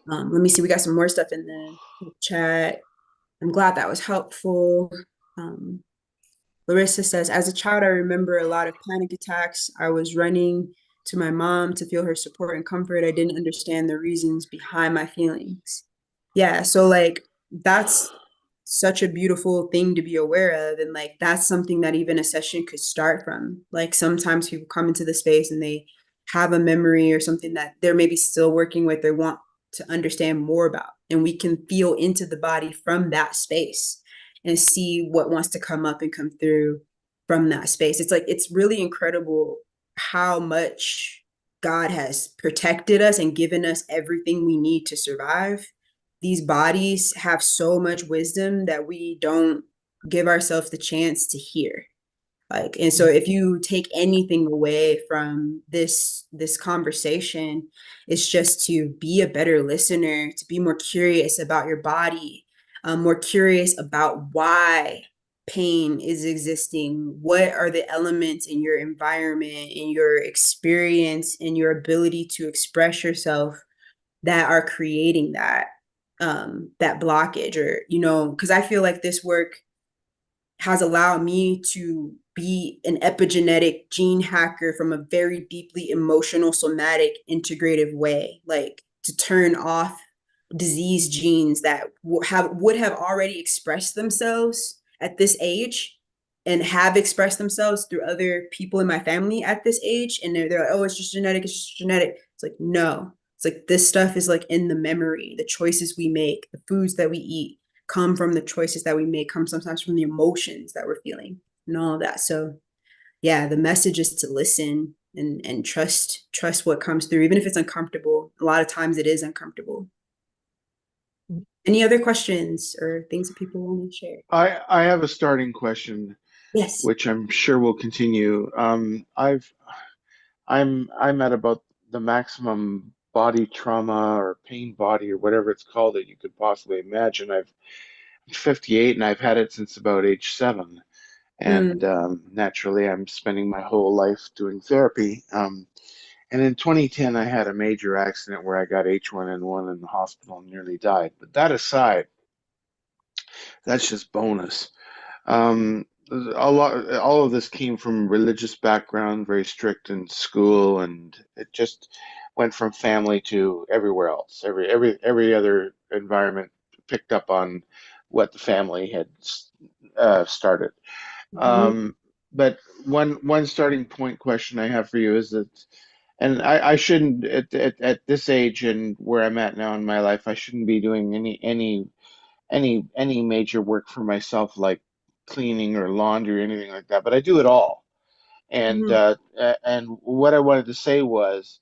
S3: Let me see, we got some more stuff in the chat. I'm glad that was helpful. Larissa says, as a child, I remember a lot of panic attacks. I was running to my mom to feel her support and comfort. I didn't understand the reasons behind my feelings. Yeah, so like that's such a beautiful thing to be aware of. And like that's something that even a session could start from. Like sometimes people come into the space and they have a memory or something that they're maybe still working with, they want to understand more about. And we can feel into the body from that space and see what wants to come up and come through from that space. It's like, it's really incredible how much God has protected us and given us everything we need to survive. These bodies have so much wisdom that we don't give ourselves the chance to hear. Like, and so if you take anything away from this conversation, it's just to be a better listener, to be more curious about your body, more curious about why pain is existing. What are the elements in your environment, in your experience, in your ability to express yourself that are creating that blockage? Or, because I feel like this work has allowed me to be an epigenetic gene hacker from a very deeply emotional, somatic, integrative way, like to turn off disease genes that would have already expressed themselves at this age and have expressed themselves through other people in my family at this age. And they're like, oh, it's just genetic, it's just genetic. It's like, no, it's like this stuff is like in the memory, the choices we make, the foods that we eat come from the choices that we make, come sometimes from the emotions that we're feeling and all of that. So yeah, the message is to listen and trust what comes through, even if it's uncomfortable. A lot of times it is uncomfortable. Any other questions or things that people want to share?
S4: I have a starting question,
S3: Yes.
S4: which I'm sure will continue. I'm at about the maximum body trauma or pain body or whatever it's called that you could possibly imagine. I'm 58 and I've had it since about age 7. And
S3: Hmm.
S4: naturally, I'm spending my whole life doing therapy. And in 2010, I had a major accident where I got H1N1 in the hospital and nearly died. But that aside, that's just bonus. All of this came from religious background, very strict in school, and it just went from family to everywhere else. Every other environment picked up on what the family had started.
S3: Mhm.
S4: But one starting point question I have for you is that, and I shouldn't at this age and where I'm at now in my life, I shouldn't be doing any major work for myself like cleaning or laundry or anything like that, but I do it all.
S3: Mhm.
S4: And what I wanted to say was,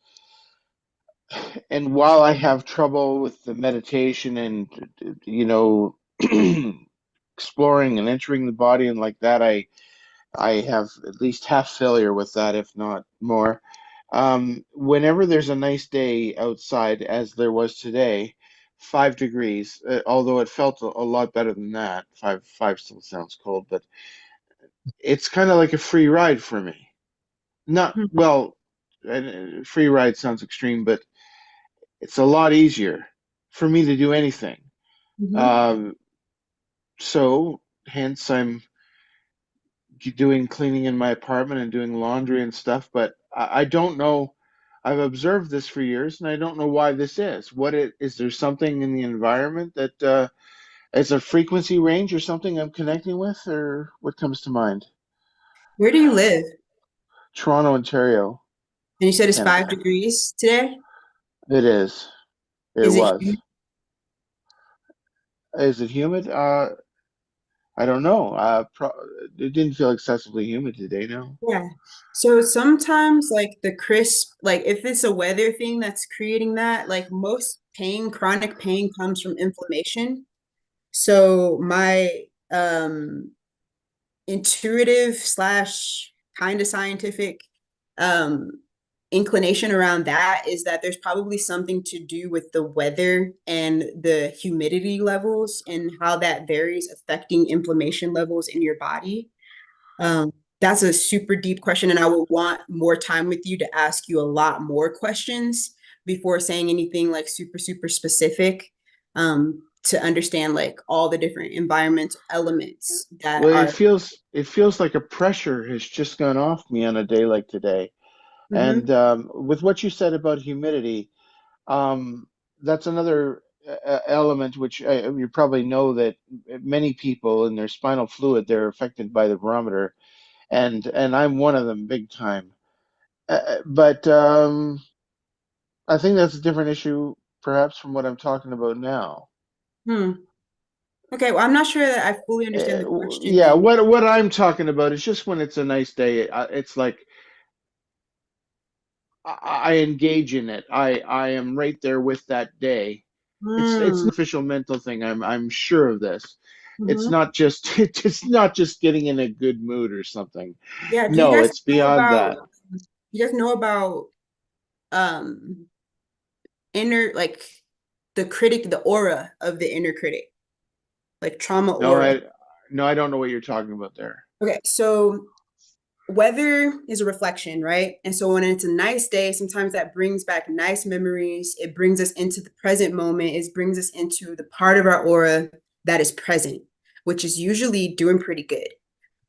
S4: and while I have trouble with the meditation and you know exploring and entering the body and like that, I have at least half failure with that, if not more. Whenever there's a nice day outside, as there was today, 5 degrees, although it felt a lot better than that. Five still sounds cold, but it's kind of like a free ride for me. Not well, free ride sounds extreme, but it's a lot easier for me to do anything.
S3: Mhm.
S4: Um, so hence I'm doing cleaning in my apartment and doing laundry and stuff, but I don't know. I've observed this for years, and I don't know why this is. Is there something in the environment that is a frequency range or something I'm connecting with, or what comes to mind?
S3: Where do you live?
S4: Toronto, Ontario,
S3: And you said it's
S4: Canada.
S3: 5 degrees today?
S4: It is. It
S3: Is it
S4: was.
S3: humid?
S4: Is it humid? I don't know. It didn't feel excessively humid today, no.
S3: Yeah. So sometimes like the crisp, like if it's a weather thing that's creating that, like most pain, chronic pain comes from inflammation. So my intuitive slash kind of scientific um inclination around that is that there's probably something to do with the weather and the humidity levels and how that varies affecting inflammation levels in your body. um that's a super deep question, and I would want more time with you to ask you a lot more questions before saying anything like super specific, to understand like all the different environmental elements that
S4: Well,
S3: are.
S4: it feels like a pressure has just gone off me on a day like today. And
S3: Mhm.
S4: with what you said about humidity, um, that's another element which you probably know that many people in their spinal fluid, they're affected by the barometer, and I'm one of them big time. But I think that's a different issue, perhaps, from what I'm talking about now.
S3: Hmm. Okay, well, I'm not sure that I fully understand the question
S4: Yeah,
S3: then.
S4: what I'm talking about is just when it's a nice day, it's like I engage in it. I am right there with that day. It's
S3: Hmm.
S4: an official mental thing. I'm sure of this. It's
S3: Hmm.
S4: not just it's not just getting in a good mood or something.
S3: Yeah, do you
S4: No,
S3: guys
S4: it's
S3: know
S4: beyond
S3: about
S4: that.
S3: you guys know about um inner like the critic, the aura of the inner critic, like trauma
S4: No,
S3: aura?
S4: I don't know what you're talking about there.
S3: Okay, so weather is a reflection, right? And so when it's a nice day, sometimes that brings back nice memories. It brings us into the present moment. It brings us into the part of our aura that is present, which is usually doing pretty good.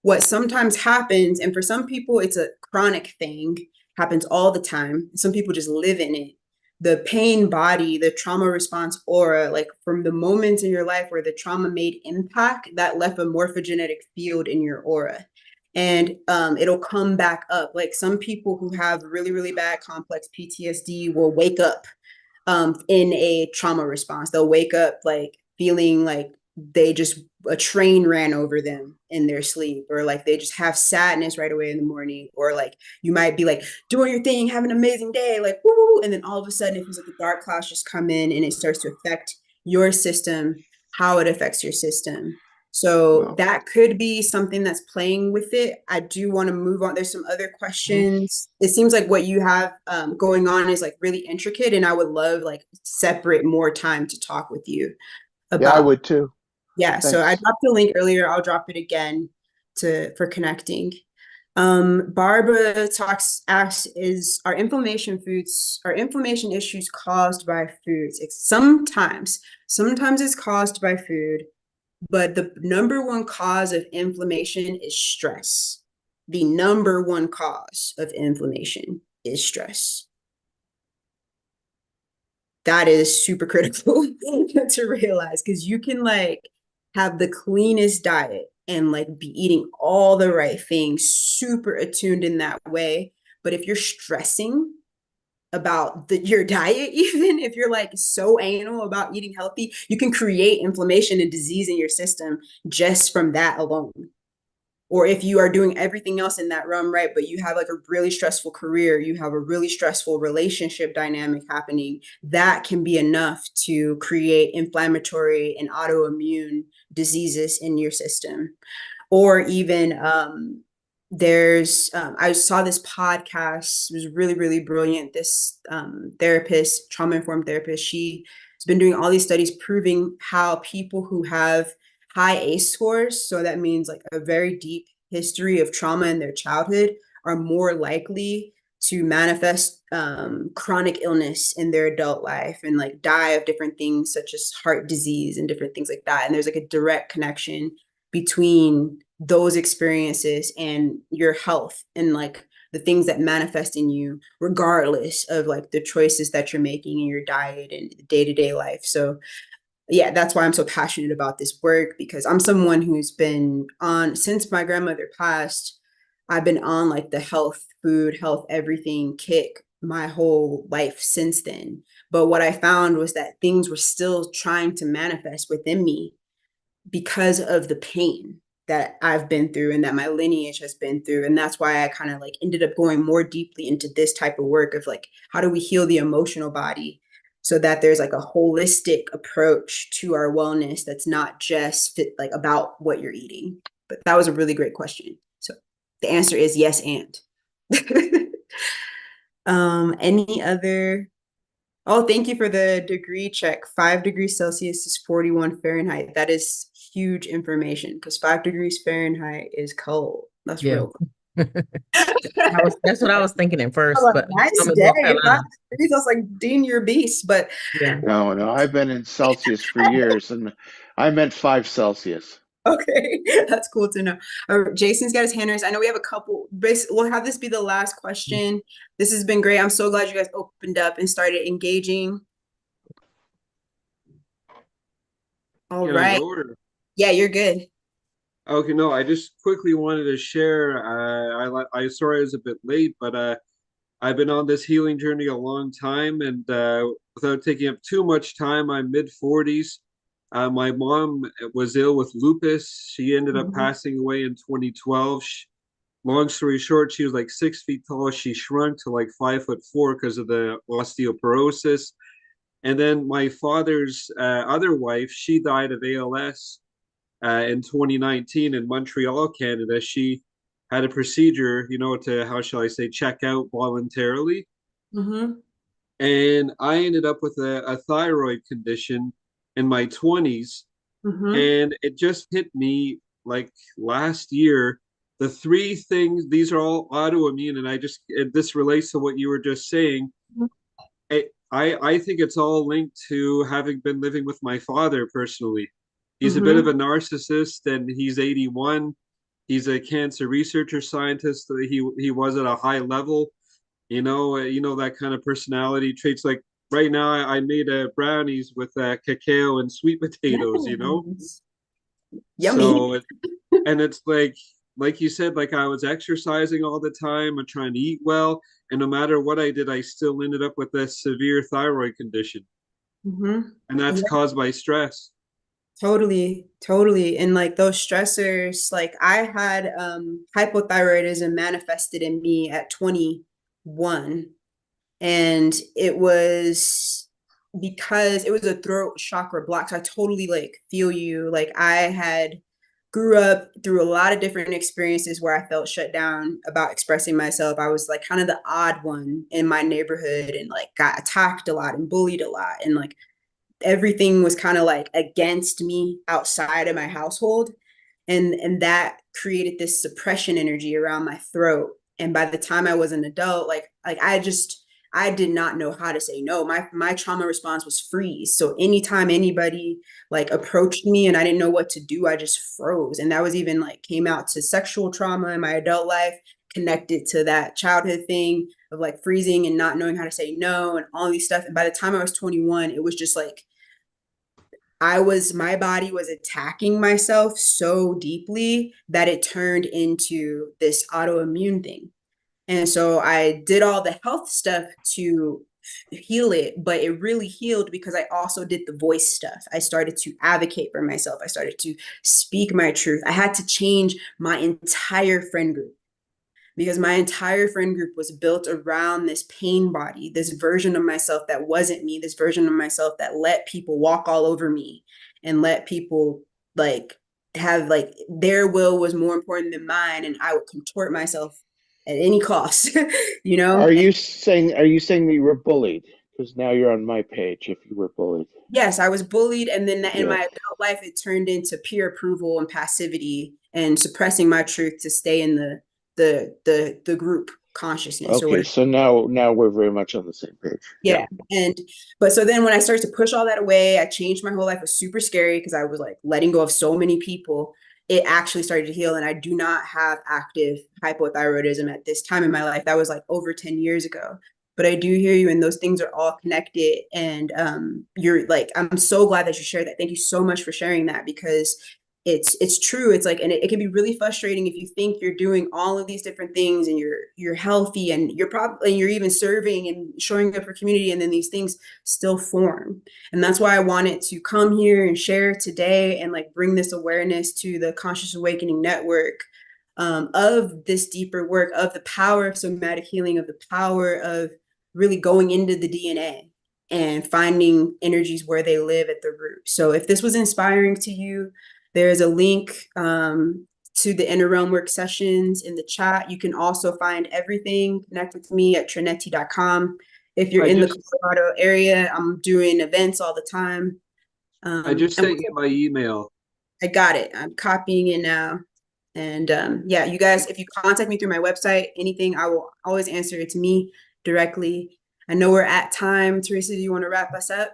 S3: What sometimes happens, and for some people it's a chronic thing, happens all the time. Some people just live in it. The pain body, the trauma response aura, like from the moments in your life where the trauma made impact, that left a morphogenetic field in your aura. And it'll come back up. Like some people who have really bad complex PTSD will wake up in a trauma response. They'll wake up like feeling like they just a train ran over them in their sleep, or like they just have sadness right away in the morning, or like you might be like doing your thing, have an amazing day, like woo, and then all of a sudden it feels like the dark clouds just come in and it starts to affect your system, how it affects your system. So
S4: Wow.
S3: that could be something that's playing with it. I do want to move on. There's some other questions. It seems like what you have going on is like really intricate, and I would love like separate more time to talk with you
S4: Yeah, I
S3: about.
S4: would too.
S3: Yeah, so I
S4: Thanks.
S3: dropped the link earlier. I'll drop it again for connecting. Barbara asks, are inflammation issues caused by foods? Sometimes it's caused by food, but the number one cause of inflammation is stress. The number one cause of inflammation is stress. That is super critical to realize, because you can like have the cleanest diet and like be eating all the right things, super attuned in that way. But if you're stressing about your diet, even if you're like so anal about eating healthy, you can create inflammation and disease in your system just from that alone. Or if you are doing everything else in that realm right, but you have like a really stressful career, you have a really stressful relationship dynamic happening, that can be enough to create inflammatory and autoimmune diseases in your system. Or even I saw this podcast, it was really, really brilliant. This therapist, trauma-informed therapist, she has been doing all these studies proving how people who have high ACE scores, so that means like a very deep history of trauma in their childhood, are more likely to manifest chronic illness in their adult life and like die of different things such as heart disease and different things like that. And there's like a direct connection between those experiences and your health and like the things that manifest in you, regardless of like the choices that you're making in your diet and day-to-day life. So yeah, that's why I'm so passionate about this work, because I'm someone who's been on, since my grandmother passed, I've been on like the health, food, health, everything kick my whole life since then. But what I found was that things were still trying to manifest within me because of the pain that I've been through and that my lineage has been through. And that's why I kind of like ended up going more deeply into this type of work of like, how do we heal the emotional body so that there's like a holistic approach to our wellness that's not just like about what you're eating. But that was a really great question. So the answer is yes and. Any other? Oh, thank you for the degree check. 5 degrees Celsius is 41 Fahrenheit. That is huge information because 5 degrees Fahrenheit is cold. That's
S1: Yeah.
S3: real cold.
S1: That's what I was thinking at
S3: I'm
S1: first,
S3: like,
S1: but
S3: nice
S1: I'm in
S3: day.
S1: North
S3: 5
S1: Carolina.
S3: degrees, I was like, Dean, you're a beast. But
S1: Yeah.
S4: No, I've been in Celsius for years, and I meant 5 Celsius.
S3: okay, that's cool to know. Jason's got his hand raised. I know we have a couple. We'll have this be the last question. This has been great. I'm so glad you guys opened up and started engaging. All
S5: Can I
S3: right.
S5: go or?
S3: Yeah, you're good.
S5: Okay, no, I just quickly wanted to share. I sorry I was a bit late, but I've been on this healing journey a long time, and without taking up too much time, I'm mid 40s. My mom was ill with lupus. She ended up
S3: Mhm.
S5: passing away in 2012. Long story short, she was like 6 feet tall. She shrunk to like 5'4" because of the osteoporosis. And then my father's other wife, she died of ALS in 2019 in Montreal, Canada. She had a procedure, to, how shall I say, check out voluntarily.
S3: Mhm.
S5: And I ended up with a thyroid condition in my 20s.
S3: Mhm.
S5: And it just hit me like last year. The three things, these are all autoimmune. And this relates to what you were just saying. I think it's all linked to having been living with my father personally. He's a bit of
S3: Mhm.
S5: a narcissist, and he's 81. He's a cancer researcher scientist. He was at a high level. That kind of personality traits. Like right now, I made brownies with cacao and sweet potatoes.
S3: Nice. Yummy.
S5: So and it's like you said, like I was exercising all the time and trying to eat well, and no matter what I did, I still ended up with a severe thyroid condition,
S3: Mhm.
S5: and that's
S3: Yeah,
S5: caused by stress.
S3: totally, totally. And like those stressors, like I had hypothyroidism manifested in me at 21. And it was because it was a throat chakra block. So I totally like feel you. Like I had grew up through a lot of different experiences where I felt shut down about expressing myself. I was like kind of the odd one in my neighborhood and like got attacked a lot and bullied a lot. And like everything was kind of like against me outside of my household. And that created this suppression energy around my throat. And by the time I was an adult, like I did not know how to say no. My trauma response was freeze. So anytime anybody like approached me and I didn't know what to do, I just froze. And that was even like came out to sexual trauma in my adult life, connected to that childhood thing of like freezing and not knowing how to say no and all these stuff. And by the time I was 21, it was just like my body was attacking myself so deeply that it turned into this autoimmune thing. And so I did all the health stuff to heal it, but it really healed because I also did the voice stuff. I started to advocate for myself. I started to speak my truth. I had to change my entire friend group because my entire friend group was built around this pain body, this version of myself that wasn't me, this version of myself that let people walk all over me and let people like have like their will was more important than mine, and I would contort myself at any cost, you know?
S4: Are you saying that you were bullied? Because now you're on my page if you were bullied.
S3: Yes, I was bullied, and then in my
S4: Yes.
S3: adult life, it turned into peer approval and passivity and suppressing my truth to stay in the group consciousness or
S4: Okay,
S3: whatever.
S4: so now we're very much on the same page.
S3: Yeah. But so then when I started to push all that away, I changed my whole life. It was super scary because I was like letting go of so many people. It actually started to heal. And I do not have active hypothyroidism at this time in my life. That was like over 10 years ago. But I do hear you, and those things are all connected. And you're like, I'm so glad that you shared that. Thank you so much for sharing that, because it's true. It's like, and it can be really frustrating if you think you're doing all of these different things and you're healthy and you're even serving and showing up for community, and then these things still form. And that's why I wanted to come here and share today and like bring this awareness to the Conscious Awakening Network, of this deeper work, of the power of somatic healing, of the power of really going into the DNA and finding energies where they live at the root. So if this was inspiring to you, there's a link to the Inner Realm Work sessions in the chat. You can also find everything. Connect with me at Treneti.com. If you're in the Colorado area, I'm doing events all the time.
S5: I just sent you my email.
S3: I got it. I'm copying it now. And yeah, you guys, if you contact me through my website, anything, I will always answer it to me directly. I know we're at time. Teresa, do you want to wrap us up?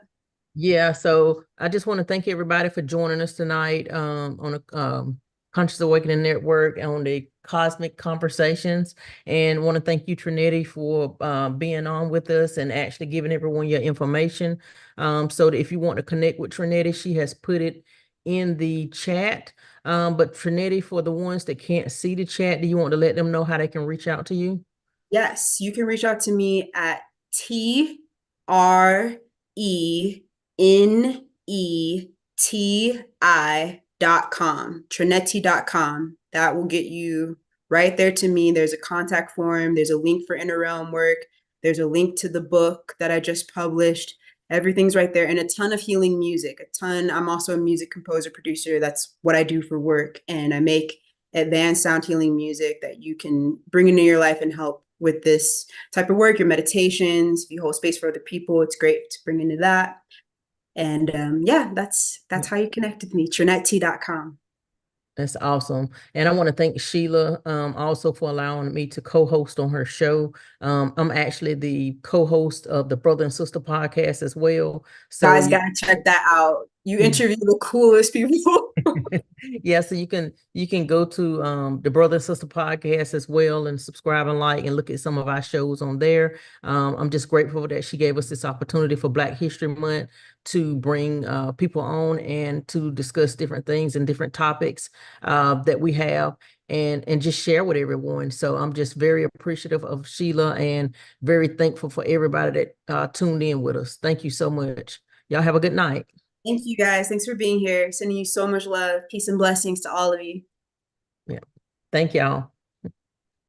S1: Yeah, so I just want to thank everybody for joining us tonight on a Conscious Awakening Network on the Cosmic Conversations, and want to thank you, Treneti, for being on with us and actually giving everyone your information. So that if you want to connect with Treneti, she has put it in the chat. But Treneti, for the ones that can't see the chat, do you want to let them know how they can reach out to you?
S3: Yes, you can reach out to me at TRENETI.com, Treneti.com. That will get you right there to me. There's a contact form. There's a link for Inner Realm Work. There's a link to the book that I just published. Everything's right there, and a ton of healing music, a ton. I'm also a music composer, producer. That's what I do for work. And I make advanced sound healing music that you can bring into your life and help with this type of work, your meditations. If you hold space for other people, it's great to bring into that. And yeah, that's how you connect with me, Treneti.com.
S1: That's awesome. And I want to thank Sheila also for allowing me to co-host on her show. I'm actually the co-host of the Brother and Sister podcast as well. So
S3: guys gotta check that out. You interview the coolest people.
S1: yeah, so you can go to the Brother and Sister podcast as well and subscribe and like and look at some of our shows on there. I'm just grateful that she gave us this opportunity for Black History Month to bring people on and to discuss different things and different topics that we have and just share with everyone. So I'm just very appreciative of Sheila and very thankful for everybody that tuned in with us. Thank you so much. Y'all have a good night.
S3: Thank you guys. Thanks for being here. Sending you so much love, peace, and blessings to all of you.
S1: Yeah. Thank y'all.